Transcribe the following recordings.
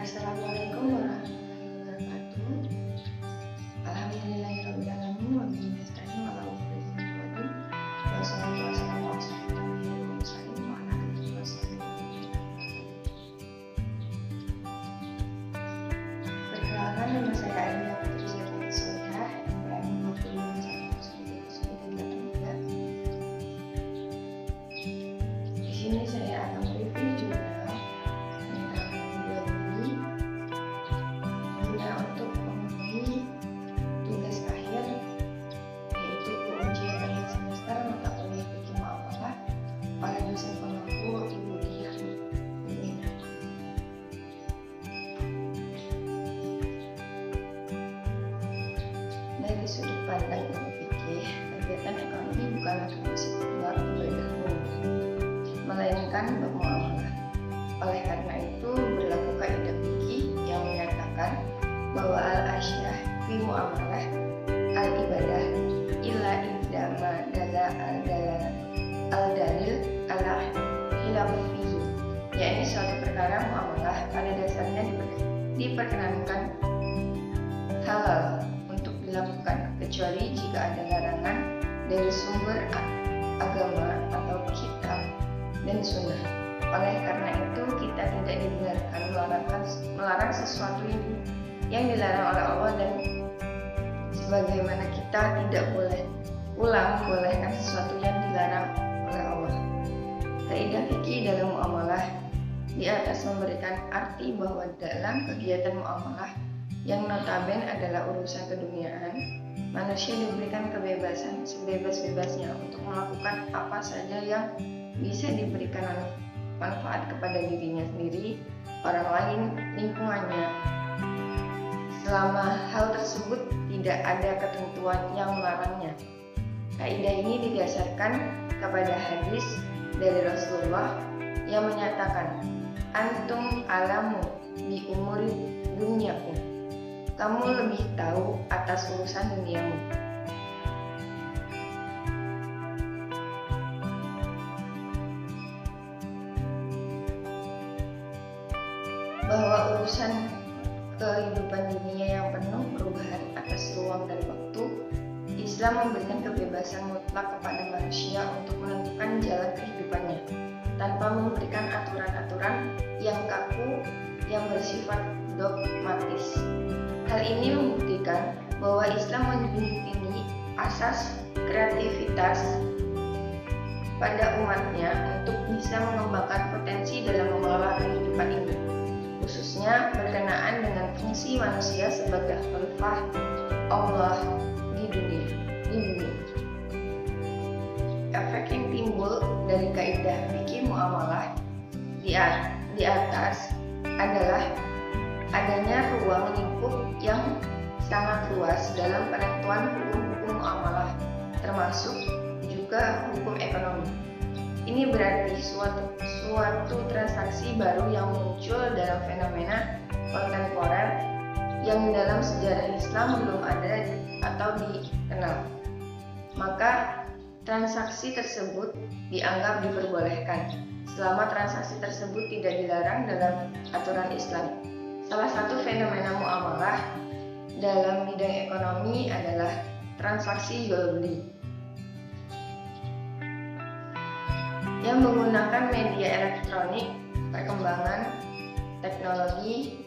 Assalamualaikum warahmatullahi wabarakatuh. Alhamdulillahirabbil alamin wa bihi nasta'in ala umuri dunya waddin. Wassalatu wassalamu ala asyrofil anbiya'i wal mursalin wa ala alihi washabihi. Perkenalkan, nama saya Alia Putri Zaki Soleha, NPM 251193. Di sini saya akan mereview jurnal dari sudut pandang ilmu fikih. Kegiatan ekonomi bukanlah fungsi keluar ibadah umum, melainkan bermuamalah. Oleh karena itu, berlaku kaidah fikih yang menyatakan bahwa al-asyah fi muamalah al-ibadah illa idama dala al-dalil ala khilaf fihi, yakni suatu perkara muamalah pada dasarnya diperkenankan halal dilakukan kecuali jika ada larangan dari sumber agama atau kitab dan sunnah. Oleh karena itu, kita tidak dibenarkan melarang sesuatu yang dilarang oleh Allah, dan sebagaimana kita tidak boleh pula membolehkan sesuatu yang dilarang oleh Allah. Kaidah fikih dalam muamalah di atas memberikan arti bahwa dalam kegiatan muamalah yang notabene adalah urusan keduniaan, manusia diberikan kebebasan sebebas-bebasnya untuk melakukan apa saja yang bisa diberikan manfaat kepada dirinya sendiri, orang lain, lingkungannya, selama hal tersebut tidak ada ketentuan yang melarangnya. Kaidah ini didasarkan kepada hadis dari Rasulullah yang menyatakan, antum alamu bi umuri dunyakum, kamu lebih tahu atas urusan duniamu. Bahwa urusan kehidupan dunia yang penuh perubahan atas ruang dan waktu, Islam memberikan kebebasan mutlak kepada manusia untuk menentukan jalan kehidupannya, tanpa memberikan aturan-aturan yang kaku yang bersifat dogmatis. Hal ini membuktikan bahwa Islam menjunjung asas kreativitas pada umatnya untuk bisa mengembangkan potensi dalam mengelola kehidupan ini, khususnya berkenaan dengan fungsi manusia sebagai khalifah Allah di bumi. Efek yang timbul dari kaidah fikih muamalah di atas adalah adanya ruang lingkup yang sangat luas dalam penentuan hukum-hukum muamalah, termasuk juga hukum ekonomi. Ini berarti suatu transaksi baru yang muncul dalam fenomena kontemporer yang dalam sejarah Islam belum ada atau dikenal. Maka transaksi tersebut dianggap diperbolehkan selama transaksi tersebut tidak dilarang dalam aturan Islam. Salah satu fenomena muamalah dalam bidang ekonomi adalah transaksi jual beli yang menggunakan media elektronik. Perkembangan teknologi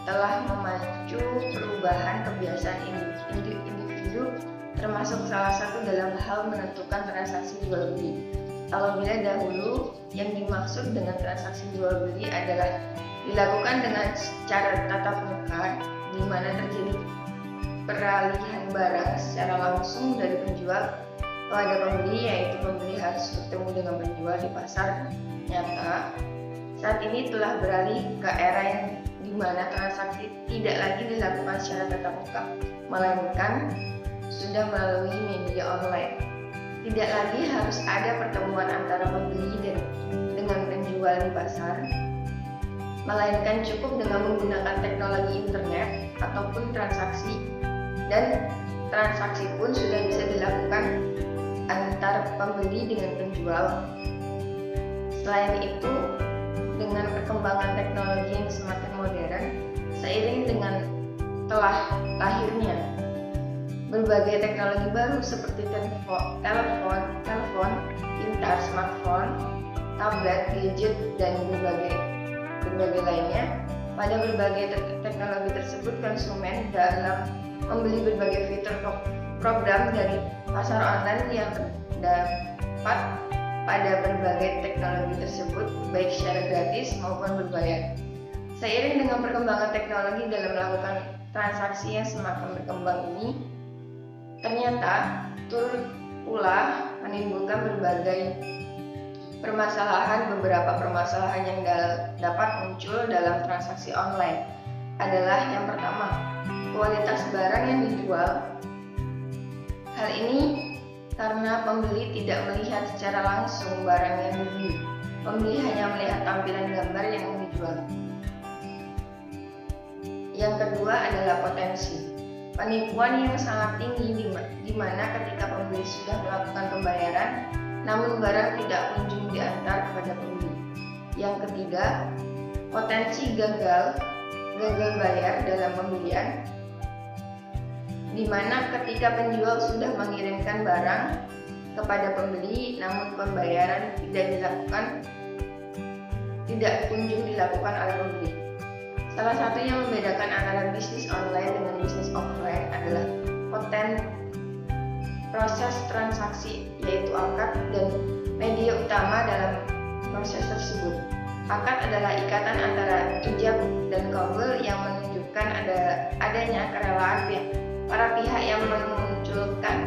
telah memacu perubahan kebiasaan individu, termasuk salah satu dalam hal menentukan transaksi jual beli. Apabila dahulu yang dimaksud dengan transaksi jual beli adalah dilakukan dengan cara tatap muka, di mana terjadi peralihan barang secara langsung dari penjual kepada pembeli, yaitu pembeli harus bertemu dengan penjual di pasar nyata. Saat ini telah beralih ke era yang di mana transaksi tidak lagi dilakukan secara tatap muka, melainkan sudah melalui media online. Tidak lagi harus ada pertemuan antara pembeli dengan penjual di pasar, melainkan cukup dengan menggunakan teknologi internet ataupun transaksi, dan transaksi pun sudah bisa dilakukan antar pembeli dengan penjual. Selain itu, dengan perkembangan teknologi yang semakin modern, seiring dengan telah lahirnya berbagai teknologi baru seperti telepon, pintar, smartphone, tablet, gadget, dan berbagai lainnya. Pada berbagai teknologi tersebut, konsumen dalam membeli berbagai fitur program dari pasar online yang terdapat pada berbagai teknologi tersebut, baik secara gratis maupun berbayar. Seiring dengan perkembangan teknologi dalam melakukan transaksi yang semakin berkembang ini, ternyata turut pula menimbulkan berbagai beberapa permasalahan yang dapat muncul dalam transaksi online adalah yang pertama, kualitas barang yang dijual. Hal ini karena pembeli tidak melihat secara langsung barang yang dibeli. Pembeli hanya melihat tampilan gambar yang dijual. Yang kedua adalah potensi penipuan yang sangat tinggi di mana ketika pembeli sudah melakukan pembayaran, namun barang tidak kunjung diantar kepada pembeli. Yang ketiga, potensi gagal bayar dalam pembelian, di mana ketika penjual sudah mengirimkan barang kepada pembeli, namun pembayaran tidak kunjung dilakukan oleh pembeli. Salah satu yang membedakan antara bisnis online dengan bisnis offline adalah proses transaksi, yaitu akad dan media utama dalam proses tersebut. Akad adalah ikatan antara ijab dan qabul yang menunjukkan adanya kerelaan para pihak yang memunculkan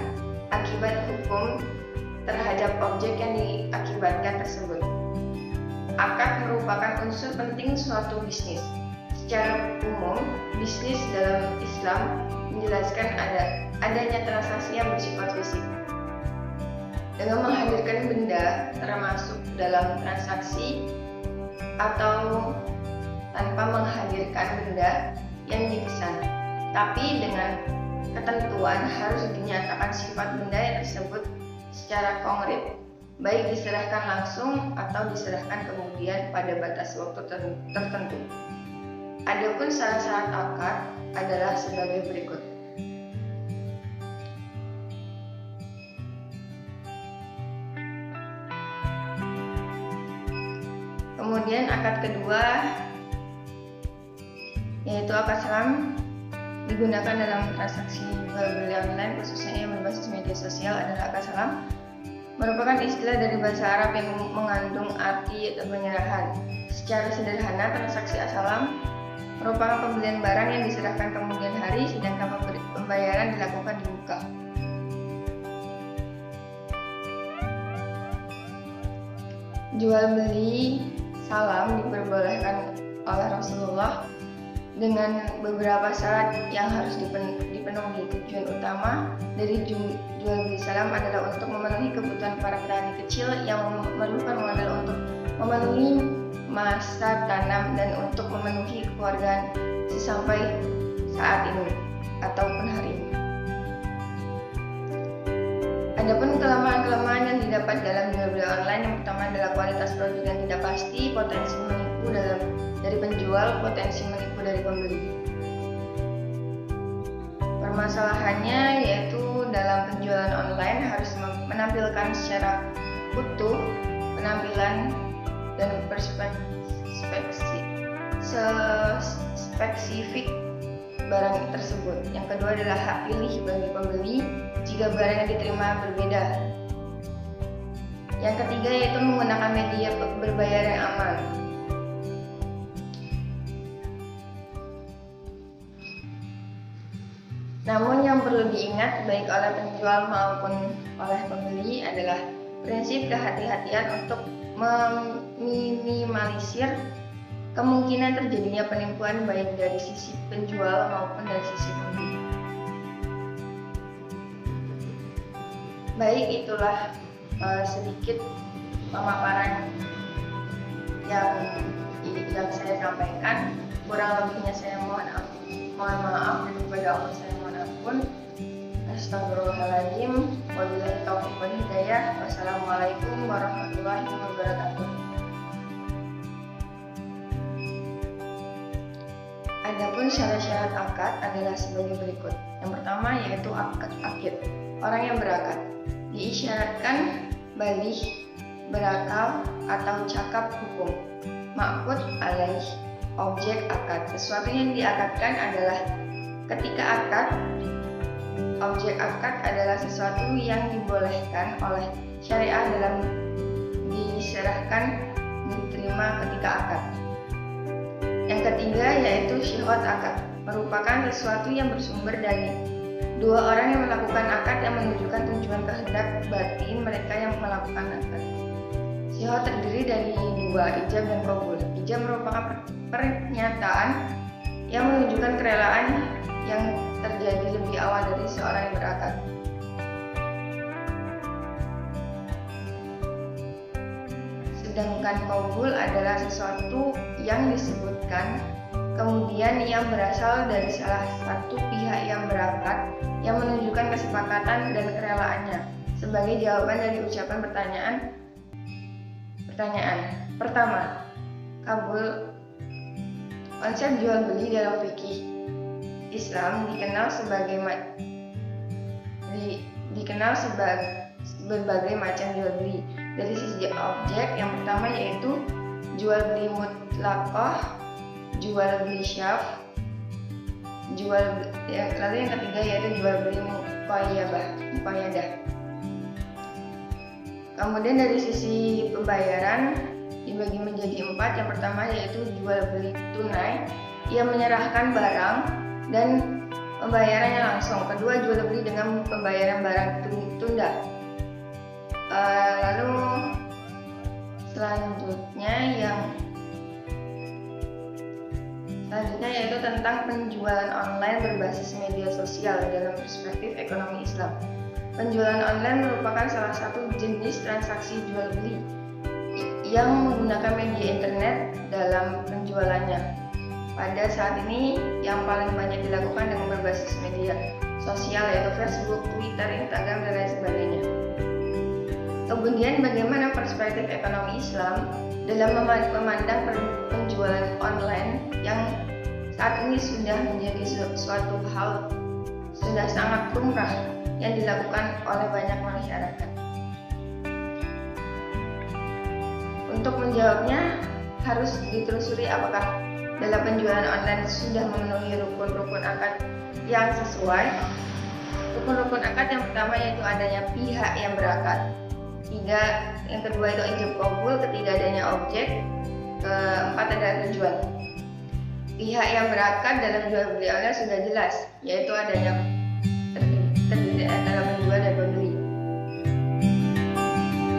akibat hukum terhadap objek yang diakibatkan tersebut. Akad merupakan unsur penting suatu bisnis. Secara umum, bisnis dalam Islam menjelaskan adanya transaksi yang bersifat fisik. Dengan menghadirkan benda termasuk dalam transaksi atau tanpa menghadirkan benda yang dipesan, tapi dengan ketentuan harus dinyatakan sifat benda yang tersebut secara konkret, baik diserahkan langsung atau diserahkan kemudian pada batas waktu tertentu. Adapun syarat-syarat akad adalah sebagai berikut. Kemudian akad kedua, yaitu akad salam, digunakan dalam transaksi jual beli online khususnya yang berbasis media sosial adalah akad salam. Merupakan istilah dari bahasa Arab yang mengandung arti penyerahan. Secara sederhana, transaksi salam merupakan pembelian barang yang diserahkan kemudian hari, sedangkan pembayaran dilakukan di muka. Jual beli salam diperbolehkan oleh Rasulullah dengan beberapa syarat yang harus dipenuhi. Tujuan utama dari jual beli salam adalah untuk memenuhi kebutuhan para petani kecil yang memerlukan modal untuk memenuhi masa tanam dan untuk memenuhi keluarga sesampai saat ini ataupun hari ini. Adapun kelemahan-kelemahan yang didapat dalam jual beli online, yang pertama adalah kualitas produk yang tidak pasti, potensi menipu dari penjual, potensi menipu dari pembeli. Permasalahannya yaitu dalam penjualan online harus menampilkan secara utuh penampilan dan spesifik barang tersebut. Yang kedua adalah hak pilih bagi pembeli jika barang yang diterima berbeda. Yang ketiga yaitu menggunakan media berbayar yang aman. Namun yang perlu diingat baik oleh penjual maupun oleh pembeli adalah prinsip kehati-hatian untuk meminimalisir kemungkinan terjadinya penipuan baik dari sisi penjual maupun dari sisi pembeli. Baik, itulah sedikit pemaparan yang saya sampaikan. Kurang lebihnya saya mohon maaf, dan kepada Allah saya mohon ampun. Astagfirullahaladzim. Wabillahi taufiq wal hidayah. Wassalamualaikum warahmatullahi wabarakatuh. Adapun syarat-syarat akad adalah sebagai berikut. Yang pertama yaitu akid, orang yang berakad. Diisyaratkan baligh, berakal atau cakap hukum. Ma'qud alaih, objek akad. Sesuatu yang diakadkan adalah ketika akad. Objek akad adalah sesuatu yang dibolehkan oleh syariah dalam diserahkan diterima ketika akad. Yang ketiga yaitu syihhat akad, merupakan sesuatu yang bersumber dari dua orang yang melakukan akad yang menunjukkan tujuan kehendak batin mereka yang melakukan akad. Syihhat terdiri dari dua, ijab dan qabul. Ijab merupakan pernyataan yang menunjukkan kerelaan yang terjadi lebih awal dari seorang yang berakad. Sedangkan qabul adalah sesuatu yang disebutkan kemudian yang berasal dari salah satu pihak yang berakad yang menunjukkan kesepakatan dan kerelaannya sebagai jawaban dari ucapan pertanyaan. Pertama, qabul. Konsep jual beli dalam fikih Islam dikenal sebagai berbagai macam jual beli. Dari sisi objek, yang pertama yaitu jual beli mutlaqah, jual beli syaf, lalu yang ketiga yaitu jual beli muqayyadah. Kemudian dari sisi pembayaran dibagi menjadi 4. Yang pertama yaitu jual beli tunai, ia menyerahkan barang dan pembayarannya langsung. Kedua, jual beli dengan pembayaran barang tunda. Lalu selanjutnya yaitu tentang penjualan online berbasis media sosial dalam perspektif ekonomi Islam. Penjualan online merupakan salah satu jenis transaksi jual beli yang menggunakan media internet dalam penjualannya. Pada saat ini yang paling banyak dilakukan dengan berbasis media sosial yaitu Facebook, Twitter, Instagram, dan lain sebagainya. Kemudian bagaimana perspektif ekonomi Islam dalam memandang penjualan online yang saat ini sudah menjadi suatu hal sudah sangat lumrah yang dilakukan oleh banyak masyarakat. Untuk menjawabnya harus ditelusuri apakah dalam penjualan online sudah memenuhi rukun-rukun akad yang sesuai. Rukun-rukun akad yang pertama yaitu adanya pihak yang berakad. Yang kedua itu ijab qabul, ketiga adanya objek, keempat adalah tujuan. Pihak yang berakad dalam jual beli online sudah jelas, yaitu adanya terdiri antara penjual dan pembeli.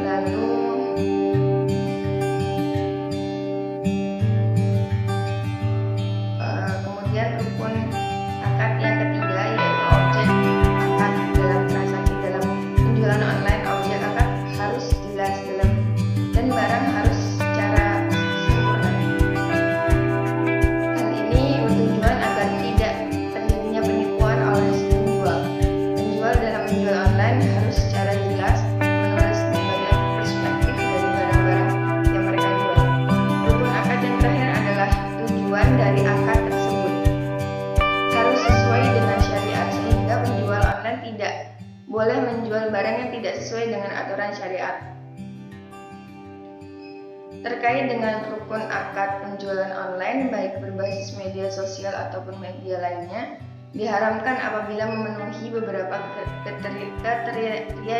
Lalu kemudian rukun akad yang ketiga yaitu objek akad dalam transaksi dalam penjualan online. Objek akad harus jelas dan barang harus secara sempurna. Hal ini bertujuan agar tidak terjadinya penipuan oleh si penjual. Penjual dalam menjual online harus secara jelas menulis berbagai perspektif dari barang-barang yang mereka jual. Rukun akad yang terakhir adalah tujuan dari akad tersebut harus sesuai dengan syariat, sehingga penjual online tidak boleh menjual barang yang tidak sesuai dengan aturan syariat. Terkait dengan rukun akad penjualan online baik berbasis media sosial ataupun media lainnya, diharamkan apabila memenuhi beberapa kriteria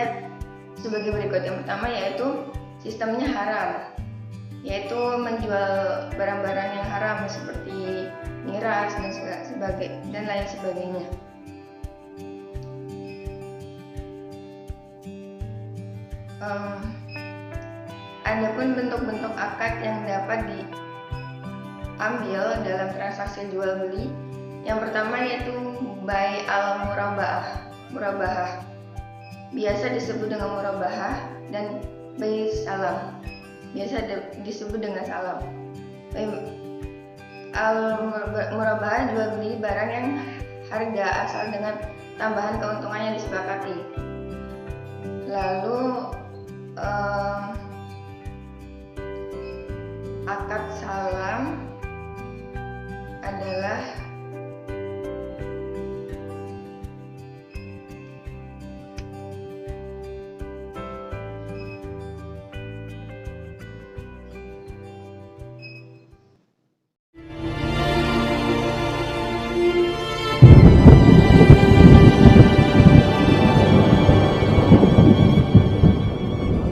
sebagai berikut. Yang pertama yaitu sistemnya haram, yaitu menjual barang-barang yang haram seperti miras dan lain sebagainya. Adapun bentuk-bentuk akad yang dapat diambil dalam transaksi jual beli, yang pertama yaitu bai al murabahah, biasa disebut dengan murabahah, dan bai salam, biasa disebut dengan salam. Al murabahah jual beli barang yang harga asal dengan tambahan keuntungan yang disepakati. Lalu